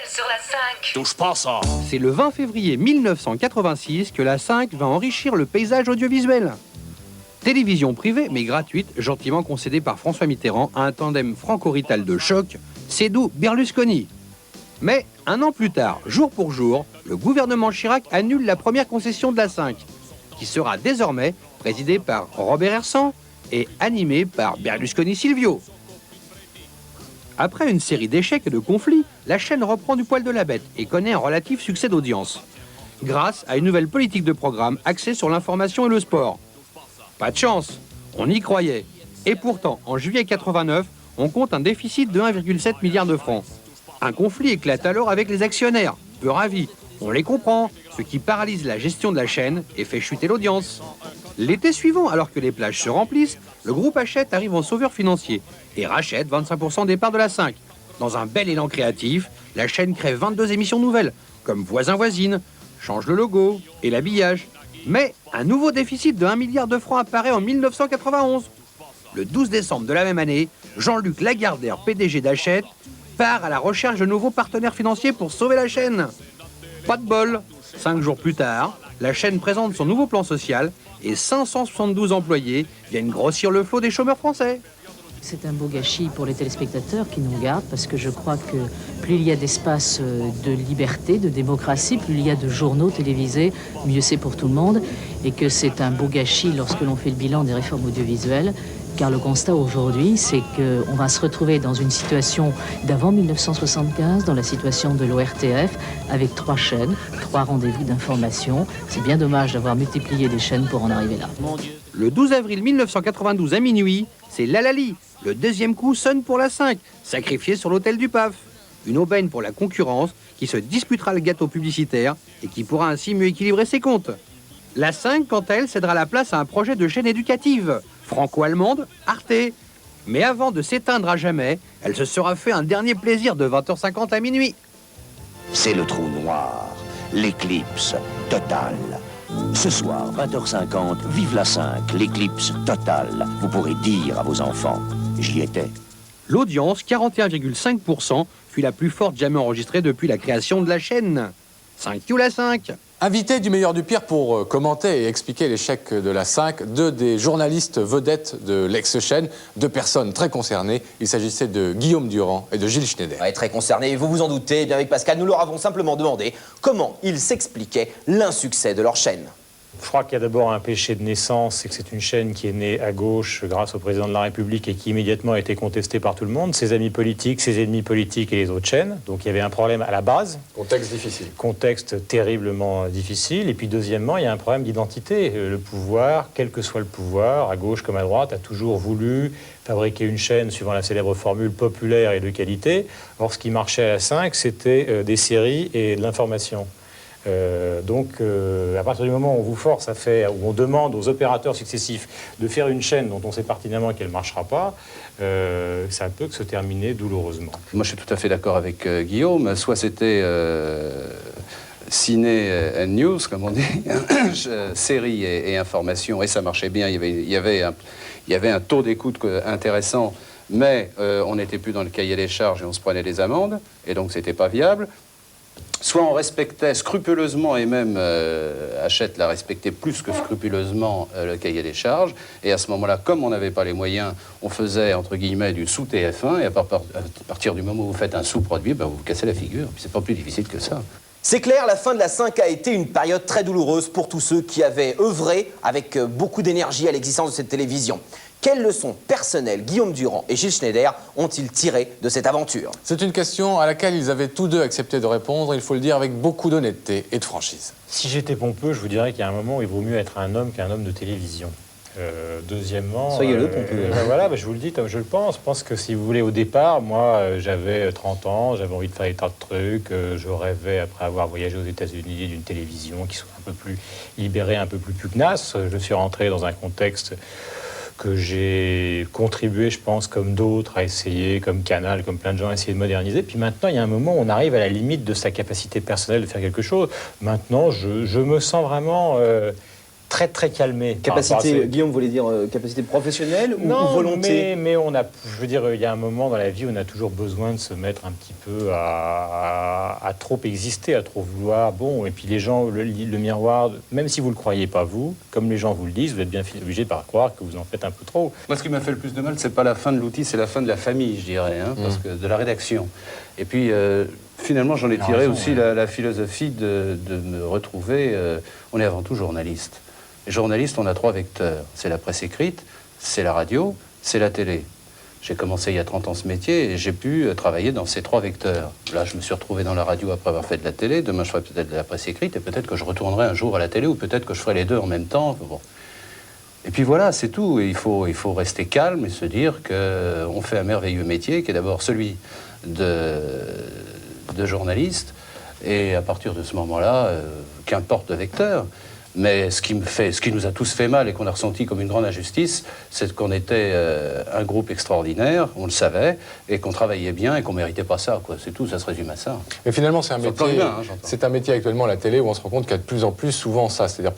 sur la 5. Touche pas ça. C'est le 20 février 1986 que la 5 va enrichir le paysage audiovisuel. Télévision privée, mais gratuite, gentiment concédée par François Mitterrand à un tandem franco-rital de choc, Seydoux-Berlusconi. Mais, un an plus tard, jour pour jour, le gouvernement Chirac annule la première concession de la 5, qui sera désormais présidée par Robert Hersan et animée par Berlusconi Silvio. Après une série d'échecs et de conflits, la chaîne reprend du poil de la bête et connaît un relatif succès d'audience, grâce à une nouvelle politique de programme axée sur l'information et le sport. Pas de chance, on y croyait. Et pourtant, en juillet 89, on compte un déficit de 1,7 milliard de francs. Un conflit éclate alors avec les actionnaires, peu ravis. On les comprend, ce qui paralyse la gestion de la chaîne et fait chuter l'audience. L'été suivant, alors que les plages se remplissent, le groupe Hachette arrive en sauveur financier et rachète 25% des parts de la 5. Dans un bel élan créatif, la chaîne crée 22 émissions nouvelles, comme Voisin-Voisine, change le logo et l'habillage. Mais un nouveau déficit de 1 milliard de francs apparaît en 1991. Le 12 décembre de la même année, Jean-Luc Lagardère, PDG d'Hachette, part à la recherche de nouveaux partenaires financiers pour sauver la chaîne. Pas de bol. 5 jours plus tard, la chaîne présente son nouveau plan social et 572 employés viennent grossir le flot des chômeurs français. C'est un beau gâchis pour les téléspectateurs qui nous regardent parce que je crois que plus il y a d'espace de liberté, de démocratie, plus il y a de journaux télévisés, mieux c'est pour tout le monde et que c'est un beau gâchis lorsque l'on fait le bilan des réformes audiovisuelles. Car le constat aujourd'hui, c'est qu'on va se retrouver dans une situation d'avant 1975, dans la situation de l'ORTF, avec 3 chaînes, 3 rendez-vous d'information. C'est bien dommage d'avoir multiplié des chaînes pour en arriver là. Le 12 avril 1992 à minuit, c'est Lalali. Le deuxième coup sonne pour la 5, sacrifiée sur l'autel du PAF. Une aubaine pour la concurrence qui se disputera le gâteau publicitaire et qui pourra ainsi mieux équilibrer ses comptes. La 5, quant à elle, cédera la place à un projet de chaîne éducative, franco-allemande, Arte. Mais avant de s'éteindre à jamais, elle se sera fait un dernier plaisir de 20h50 à minuit. C'est le trou noir, l'éclipse totale. Ce soir, 20h50, vive la 5, l'éclipse totale. Vous pourrez dire à vos enfants, j'y étais. L'audience, 41,5%, fut la plus forte jamais enregistrée depuis la création de la chaîne. 5 you la 5. Invité du meilleur du pire pour commenter et expliquer l'échec de la 5, 2 des journalistes vedettes de l'ex-chaîne, 2 personnes très concernées. Il s'agissait de Guillaume Durand et de Gilles Schneider. Ouais, très concerné, vous vous en doutez. Eh bien avec Pascal, nous leur avons simplement demandé comment ils s'expliquaient l'insuccès de leur chaîne. Je crois qu'il y a d'abord un péché de naissance, c'est que c'est une chaîne qui est née à gauche grâce au président de la République et qui immédiatement a été contestée par tout le monde, ses amis politiques, ses ennemis politiques et les autres chaînes. Donc il y avait un problème à la base. Contexte difficile. Contexte terriblement difficile. Et puis deuxièmement, il y a un problème d'identité. Le pouvoir, quel que soit le pouvoir, à gauche comme à droite, a toujours voulu fabriquer une chaîne suivant la célèbre formule populaire et de qualité. Or, ce qui marchait à la 5, c'était des séries et de l'information. Donc, à partir du moment où on vous force à faire, où on demande aux opérateurs successifs de faire une chaîne dont on sait pertinemment qu'elle ne marchera pas, ça peut que se terminer douloureusement. Moi, je suis tout à fait d'accord avec Guillaume. Soit c'était ciné and news, comme on dit, série et information, et ça marchait bien. Il y avait un taux d'écoute intéressant, mais on n'était plus dans le cahier des charges et on se prenait des amendes, et donc c'était pas viable. Soit on respectait scrupuleusement, et même Hachette l'a respecté plus que scrupuleusement, le cahier des charges. Et à ce moment-là, comme on n'avait pas les moyens, on faisait, entre guillemets, du sous-TF1. Et à partir du moment où vous faites un sous-produit, ben, vous vous cassez la figure. Puis c'est pas plus difficile que ça. C'est clair, la fin de la 5 a été une période très douloureuse pour tous ceux qui avaient œuvré avec beaucoup d'énergie à l'existence de cette télévision. Quelles leçons personnelles Guillaume Durand et Gilles Schneider ont-ils tirées de cette aventure? C'est une question à laquelle ils avaient tous 2 accepté de répondre, il faut le dire, avec beaucoup d'honnêteté et de franchise. Si j'étais pompeux, je vous dirais qu'il y a un moment où il vaut mieux être un homme qu'un homme de télévision. Deuxièmement... Soyez-le pompeux. Voilà, je vous le dis comme je le pense. Je pense que si vous voulez, au départ, moi, j'avais 30 ans, j'avais envie de faire des tas de trucs. Je rêvais, après avoir voyagé aux États-Unis, d'une télévision qui soit un peu plus libérée, un peu plus pugnace. Je suis rentré dans un contexte que j'ai contribué, je pense, comme d'autres, à essayer, comme Canal, comme plein de gens, à essayer de moderniser. Puis maintenant, il y a un moment où on arrive à la limite de sa capacité personnelle de faire quelque chose. Maintenant, je me sens vraiment très très calmé. par rapport à Capacité, ces- Guillaume voulait dire capacité professionnelle ou Non, volonté? mais on a, je veux dire, il y a un moment dans la vie où on a toujours besoin de se mettre un petit peu à trop exister, à trop vouloir. Bon, et puis les gens, le miroir, même si vous ne le croyez pas vous, comme les gens vous le disent, vous êtes bien obligé de croire que vous en faites un peu trop. Moi, ce qui m'a fait le plus de mal, c'est pas la fin de l'outil, c'est la fin de la famille, je dirais, hein, parce que de la rédaction. Et puis, finalement, j'en ai tiré raison, aussi la philosophie de me retrouver. On est avant tout journaliste. Les journalistes, on a 3 vecteurs. C'est la presse écrite, c'est la radio, c'est la télé. J'ai commencé il y a 30 ans ce métier et j'ai pu travailler dans ces 3 vecteurs. Là, je me suis retrouvé dans la radio après avoir fait de la télé. Demain, je ferai peut-être de la presse écrite et peut-être que je retournerai un jour à la télé ou peut-être que je ferai les deux en même temps. Bon. Et puis voilà, c'est tout. Et il faut rester calme et se dire qu'on fait un merveilleux métier qui est d'abord celui de journaliste. Et à partir de ce moment-là, qu'importe le vecteur. Mais ce qui nous a tous fait mal et qu'on a ressenti comme une grande injustice, c'est qu'on était un groupe extraordinaire, on le savait, et qu'on travaillait bien et qu'on méritait pas ça, quoi. C'est tout, ça se résume à ça. Mais finalement, c'est un Sur le métier. plan humain, hein, j'entends. C'est un métier actuellement à la télé où on se rend compte qu'il y a de plus en plus souvent ça, c'est-à-dire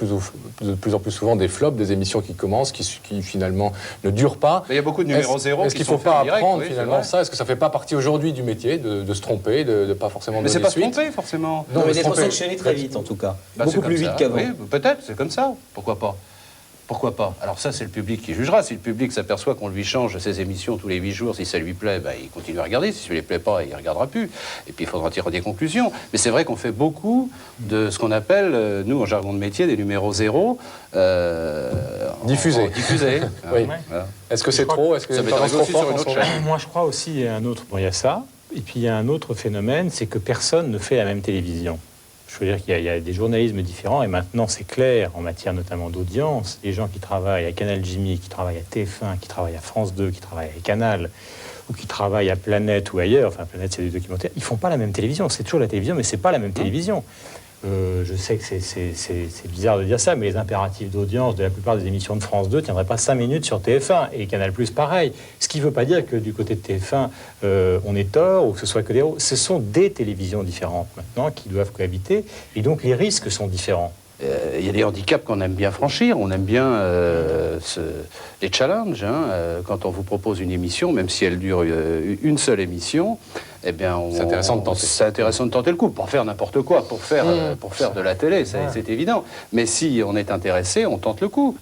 de plus en plus souvent des flops, des émissions qui commencent, qui finalement ne durent pas. Mais il y a beaucoup de numéros zéro Est-ce qui qu'il ne faut sont faits pas en direct, apprendre oui, c'est finalement vrai. ça? Est-ce que ça fait pas partie aujourd'hui du métier de se tromper, de pas forcément Mais c'est donner pas se suite? tromper, forcément. Non, mais se d'être tromper. sanctionné très vite, en tout cas. Bah, Beaucoup c'est plus comme vite ça. qu'avant. Oui, peut-être, c'est comme ça. Pourquoi pas? Pourquoi pas? Alors ça, c'est le public qui jugera. Si le public s'aperçoit qu'on lui change ses émissions tous les 8 jours, si ça lui plaît, bah, il continue à regarder. Si ça lui plaît pas, il ne regardera plus. Et puis, il faudra tirer des conclusions. Mais c'est vrai qu'on fait beaucoup de ce qu'on appelle, nous, en jargon de métier, des numéros zéro. Diffusés. Diffusés. Oui. Voilà. Est-ce que c'est trop? Est-ce que Ça c'est m'est une arrivé tendance aussi trop sur une forte autre en ce moment? chaîne. Moi, je crois aussi, il y a un autre. Bon, il y a ça. Et puis, il y a un autre phénomène, c'est que personne ne fait la même télévision. Je veux dire qu'il y a des journalismes différents, et maintenant, c'est clair, en matière notamment d'audience, les gens qui travaillent à Canal Jimmy, qui travaillent à TF1, qui travaillent à France 2, qui travaillent à Canal, ou qui travaillent à Planète ou ailleurs, enfin, Planète, c'est des documentaires, ils font pas la même télévision. C'est toujours la télévision, mais c'est pas la même télévision. Je sais que c'est bizarre de dire ça, mais les impératifs d'audience de la plupart des émissions de France 2 ne tiendraient pas 5 minutes sur TF1 et Canal+, pareil. Ce qui ne veut pas dire que du côté de TF1, on est tort ou que ce soit que des héros. Ce sont des télévisions différentes maintenant qui doivent cohabiter et donc les risques sont différents. Il y a des handicaps qu'on aime bien franchir, on aime bien les challenges. Hein, quand on vous propose une émission, même si elle dure une seule émission, eh bien, C'est intéressant de tenter. C'est intéressant de tenter le coup, pour faire n'importe quoi, pour faire de la télé, c'est évident. Mais si on est intéressé, on tente le coup.